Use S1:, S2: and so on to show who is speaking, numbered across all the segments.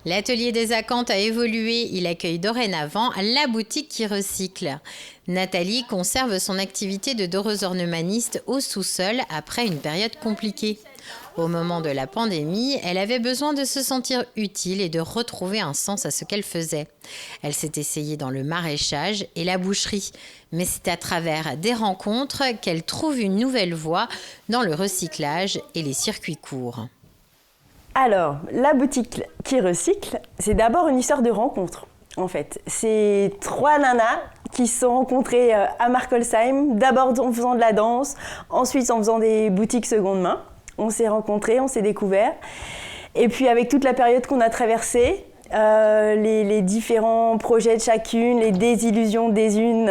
S1: L'atelier des Acantes a évolué, il accueille dorénavant la boutique qui recycle. Nathalie conserve son activité de doreuse ornemaniste au sous-sol après une période compliquée. Au moment de la pandémie, elle avait besoin de se sentir utile et de retrouver un sens à ce qu'elle faisait. Elle s'est essayée dans le maraîchage et la boucherie, mais c'est à travers des rencontres qu'elle trouve une nouvelle voie dans le recyclage et les circuits courts.
S2: Alors, la boutique qui recycle, c'est d'abord une histoire de rencontre, en fait. C'est 3 nanas qui se sont rencontrées à Markolsheim, d'abord en faisant de la danse, ensuite en faisant des boutiques seconde main. On s'est rencontrés, on s'est découverts. Et puis avec toute la période qu'on a traversée, les différents projets de chacune, les désillusions des unes,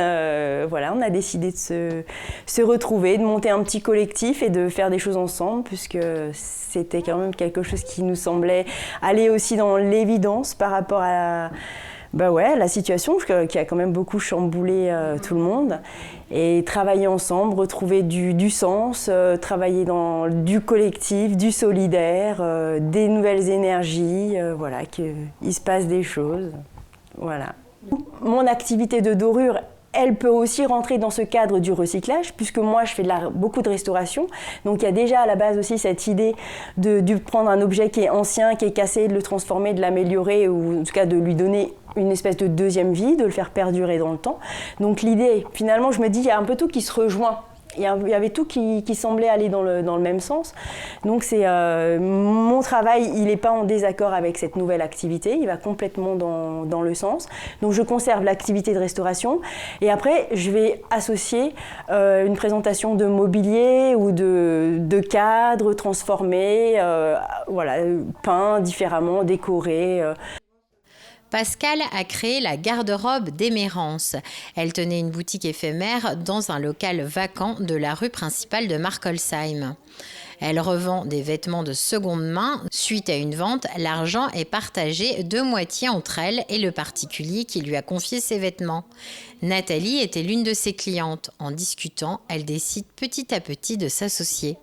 S2: voilà, on a décidé de se retrouver, de monter un petit collectif et de faire des choses ensemble, puisque c'était quand même quelque chose qui nous semblait aller aussi dans l'évidence par rapport à la situation qui a quand même beaucoup chamboulé tout le monde. Et travailler ensemble, retrouver du sens, travailler dans du collectif, du solidaire, des nouvelles énergies, voilà, qu'il se passe des choses. Voilà. Mon activité de dorure, elle peut aussi rentrer dans ce cadre du recyclage, puisque moi je fais beaucoup de restauration. Donc il y a déjà à la base aussi cette idée de prendre un objet qui est ancien, qui est cassé, de le transformer, de l'améliorer, ou en tout cas de lui donner une espèce de deuxième vie, de le faire perdurer dans le temps. Donc l'idée, finalement, je me dis, il y a un peu tout qui se rejoint. Il y avait tout qui semblait aller dans le même sens. Donc c'est mon travail, il n'est pas en désaccord avec cette nouvelle activité, il va complètement dans le sens. Donc je conserve l'activité de restauration et après je vais associer une présentation de mobilier ou de cadres transformés, voilà, peints différemment, décorés.
S1: Pascale a créé la garde-robe d'Émérance. Elle tenait une boutique éphémère dans un local vacant de la rue principale de Markolsheim. Elle revend des vêtements de seconde main. Suite à une vente, l'argent est partagé de moitié entre elle et le particulier qui lui a confié ses vêtements. Nathalie était l'une de ses clientes. En discutant, elle décide petit à petit de s'associer.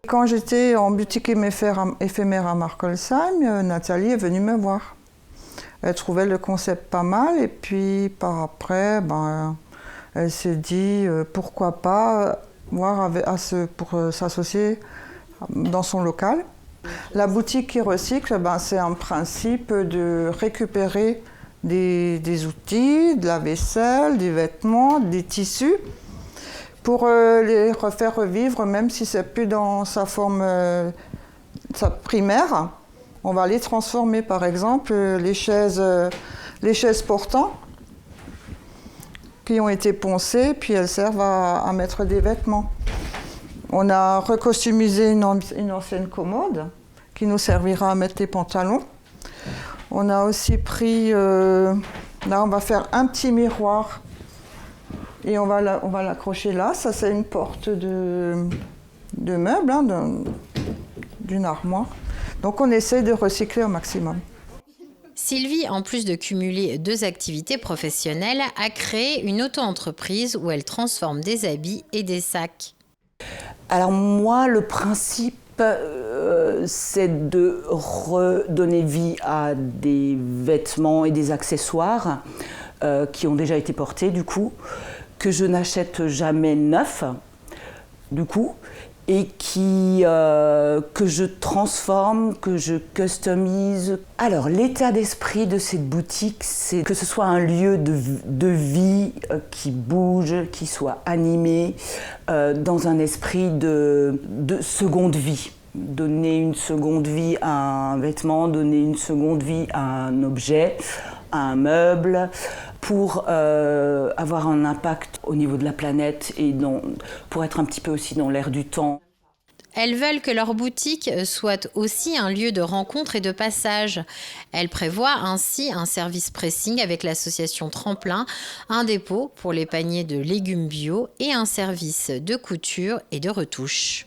S3: Quand j'étais en boutique éphémère à Markolsheim, Nathalie est venue me voir. Elle trouvait le concept pas mal et puis par après, elle s'est dit pourquoi pas voir pour s'associer dans son local. La boutique qui recycle, c'est un principe de récupérer des outils, de la vaisselle, des vêtements, des tissus pour les refaire revivre même si c'est plus dans sa forme primaire. On va les transformer, par exemple, les chaises portantes qui ont été poncées, puis elles servent à mettre des vêtements. On a recostumisé une ancienne commode qui nous servira à mettre les pantalons. On a aussi pris, là on va faire un petit miroir et on va l'accrocher là. Ça c'est une porte de meuble, d'une armoire. Donc on essaie de recycler au maximum.
S1: Sylvie, en plus de cumuler 2 activités professionnelles, a créé une auto-entreprise où elle transforme des habits et des sacs.
S4: Alors moi, le principe, c'est de redonner vie à des vêtements et des accessoires qui ont déjà été portés, du coup, que je n'achète jamais neuf, du coup, et que je transforme, que je customise. Alors, l'état d'esprit de cette boutique, c'est que ce soit un lieu de vie qui bouge, qui soit animé, dans un esprit de seconde vie. Donner une seconde vie à un vêtement, donner une seconde vie à un objet, à un meuble, pour avoir un impact au niveau de la planète et pour être un petit peu aussi dans l'air du temps.
S1: Elles veulent que leur boutique soit aussi un lieu de rencontre et de passage. Elles prévoient ainsi un service pressing avec l'association Tremplin, un dépôt pour les paniers de légumes bio et un service de couture et de retouche.